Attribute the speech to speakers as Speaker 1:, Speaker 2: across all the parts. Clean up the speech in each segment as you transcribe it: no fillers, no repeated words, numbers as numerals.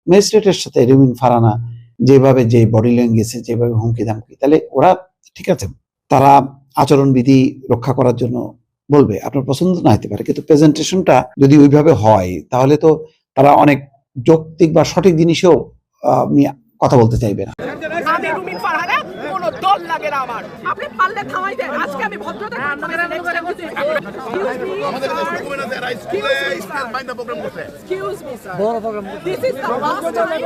Speaker 1: ম্যাজিস্ট্রেটের সাথে রুমিন ফারহানা যেভাবে যে বডি ল্যাঙ্গুয়েজে যেভাবে হুমকি ধামকি, তাহলে ওরা ঠিক আছে, তারা আচরণবিধি রক্ষা করার জন্য বলবে, আপনার পছন্দ না হতে পারে, কিন্তু প্রেজেন্টেশনটা যদি ওইভাবে হয় তাহলে তো তারা অনেক যৌক্তিক বা সঠিক জিনিসেও নিয়ে কথা বলতে চাইবে না।
Speaker 2: আমি রুমিন ফারহানা, কোনো দল লাগে না আমার। আপনি পারলে থামাই দেন। আজকে আমি ভদ্রতা আমাদের Excuse me, sir. This is the last time.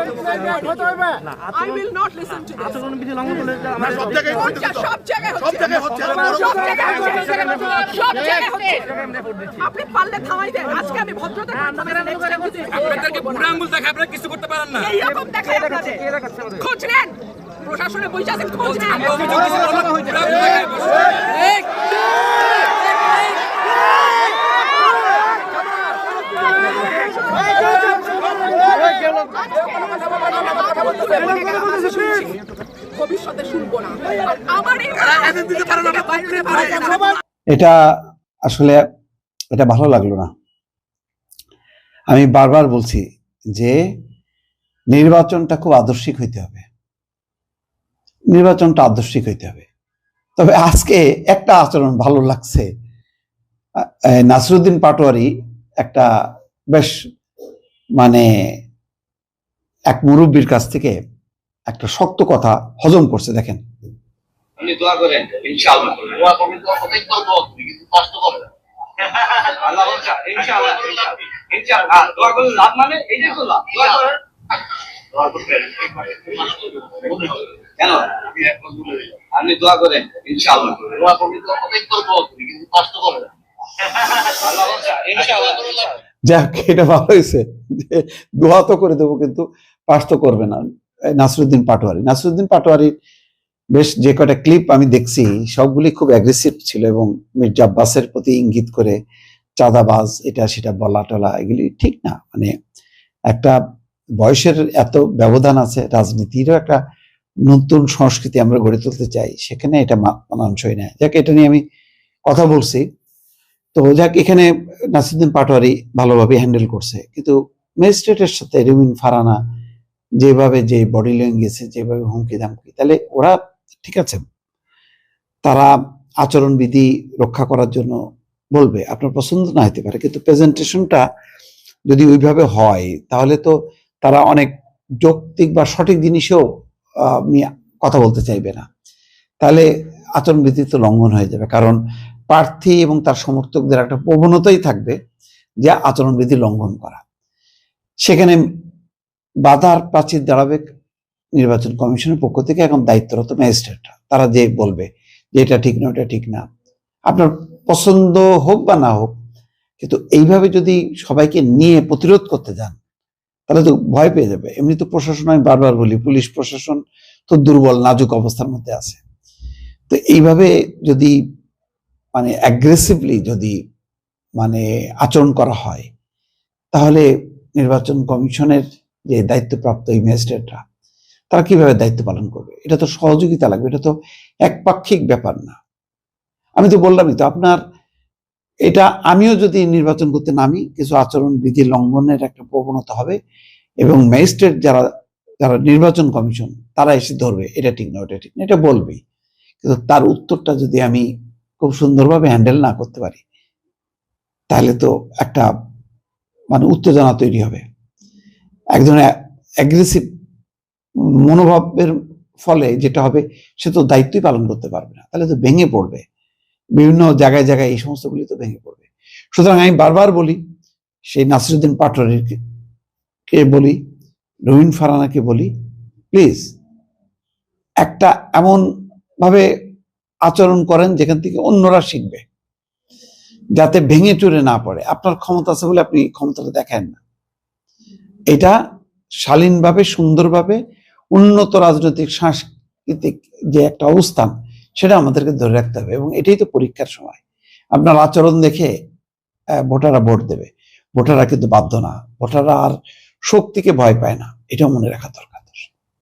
Speaker 2: I will not listen to this.
Speaker 3: আচরণবিধি লঙ্ঘন করলে
Speaker 2: সব জায়গায় হচ্ছে। আপনি পারলে থামাই দেন। আজকে আমি ভদ্রতা আপনাদেরকে বুড়া আঙ্গুল দেখায় আপনারা কিছু করতে পারেন না। এইরকম দেখায় আপনাদের। খোঁজ নেন। প্রশাসনে বসে আছেন, খোঁজ নেন। ভবিষ্যতে শুনবো না।
Speaker 1: এটা আসলে এটা ভালো লাগলো না। আমি বারবার বলছি যে নির্বাচনটা খুব আদর্শিক হইতে হবে, নির্বাচনটা আদর্শিক হইতে হবে। তবে আজকে একটা আচরণ ভালো লাগছে, নাসিরউদ্দিন পাটোয়ারি একটা বেশ মানে এক মুরব্বীর কাছ থেকে একটা শক্ত কথা হজম করছে। দেখেন,
Speaker 4: আপনি দোয়া করেন ইনশাআল্লাহ, দোয়া করবেন তো প্রত্যেক তো দোয়া করি, কিন্তু কষ্ট করবেন আল্লাহ বলছে ইনশাআল্লাহ ইনশাআল্লাহ। দোয়া করলে লাভ মানে এই যে লাভ, দোয়া করেন, দোয়া করবেন কেন আপনি দোয়া করেন ইনশাআল্লাহ, দোয়া করবেন তো প্রত্যেক তো দোয়া করি, কিন্তু কষ্ট করবেন আল্লাহ বলছে ইনশাআল্লাহ।
Speaker 1: যাক, এটা ভালো হয়েছে যে দোয়া তো করে দেবো কিন্তু পাস তো করবে না। নাসিরউদ্দিন পাটোয়ারির বেশ যে কটা ক্লিপ আমি দেখছি সবগুলি খুব অ্যাগ্রেসিভ ছিল এবং মির্জা আব্বাসের প্রতি ইঙ্গিত করে চাঁদাবাজ এটা সেটা বলা টলা, এগুলি ঠিক না। মানে একটা বয়সের এত ব্যবধান আছে, রাজনীতিরও একটা নতুন সংস্কৃতি আমরা গড়ে তুলতে চাই, সেখানে এটা মানানসই নয়। যাক, এটা নিয়ে আমি কথা বলছি। তো যাক, এখানে নাসিরউদ্দিন পাটোয়ারি ভালোভাবে হ্যান্ডেল করছে, কিন্তু ম্যাজিস্ট্রেটের সাথে রুমিন ফারহানা যেভাবে যে বডি ল্যাঙ্গুয়েজে যেভাবে হুমকি ধামকি, তাহলে ওরা ঠিক আছে, তারা আচরণবিধি রক্ষা করার জন্য বলবে, আপনার পছন্দ না হতে পারে, কিন্তু প্রেজেন্টেশনটা যদি ওইভাবে হয় তাহলে তো তারা অনেক যৌক্তিক বা সঠিক জিনিসেও নিয়ে কথা বলতে চাইবে না। তাহলে আচরণবিধি তো লঙ্ঘন হয়ে যাবে, কারণ প্রার্থী এবং তার সমর্থকদের একটা প্রবণতাই থাকবে যে আচরণবিধি লঙ্ঘন করা। সেখানে বাধার প্রাচীর দাঁড়াবে নির্বাচন কমিশনের পক্ষ থেকে এখন দায়িত্বরত ম্যাজিস্ট্রেটরা, তারা যে বলবে যে এটা ঠিক না, ওটা ঠিক না, আপনার পছন্দ হোক বা না হোক, কিন্তু এইভাবে যদি সবাইকে নিয়ে প্রতিরোধ করতে যান তাহলে তো ভয় পেয়ে যাবে। এমনি তো প্রশাসন, আমি বারবার বলি, পুলিশ প্রশাসন তো দুর্বল, নাজুক অবস্থার মধ্যে আছে। তো এইভাবে যদি মানে অ্যাগ্রেসিভলি যদি মানে আচরণ করা হয় তাহলে নির্বাচন কমিশনের যে দায়িত্বপ্রাপ্ত এই ম্যাজিস্ট্রেটরা তারা কিভাবে দায়িত্ব পালন করবে? এটা তো সহযোগিতা লাগবে, এটা তো একপাক্ষিক ব্যাপার না। আমি তো বললামই তো আপনার, এটা আমিও যদি নির্বাচন করতে নামি, কিছু আচরণ বিধি লঙ্ঘনের একটা প্রবণতা হবে এবং ম্যাজিস্ট্রেট যারা নির্বাচন কমিশন তারা এসে ধরবে, এটা ঠিক না, ওটা ঠিক না, এটা বলবেই। কিন্তু তার উত্তরটা যদি আমি খুব সুন্দরভাবে হ্যান্ডেল না করতে পারি তাহলে তো একটা মানে উত্তেজনা তৈরি হবে, এক ধরনের অ্যাগ্রেসিভ মনোভাবের ফলে যেটা হবে, সে তো দায়িত্বই পালন করতে পারবে না, তাহলে তো ভেঙে পড়বে, বিভিন্ন জায়গায় জায়গায় এই সমস্তগুলি তো ভেঙে পড়বে। সুতরাং আমি বারবার বলি, সেই নাসিরউদ্দিন পাটোয়ারিকে বলি, রুমিন ফারহানাকে বলি, প্লিজ একটা এমন ভাবে আচরণ করেন যেখান থেকে অন্যরা শিখবে, যাতে ভেঙে চুরে না পড়ে। আপনার ক্ষমতা আছে বলে আপনি ক্ষমতাটা দেখেন না, এটা শালীনভাবে সুন্দরভাবে উন্নত রাজনৈতিক সাংস্কৃতিক যে একটা অবস্থান, সেটা আমাদেরকে ধরে রাখতে হবে। এবং এটাই তো পরীক্ষার সময়, আপনার আচরণ দেখে ভোটাররা ভোট দেবে। ভোটাররা কিন্তু বাধ্য না, ভোটাররা আর শক্তিকে ভয় পায় না, এটাও মনে রাখা দরকার।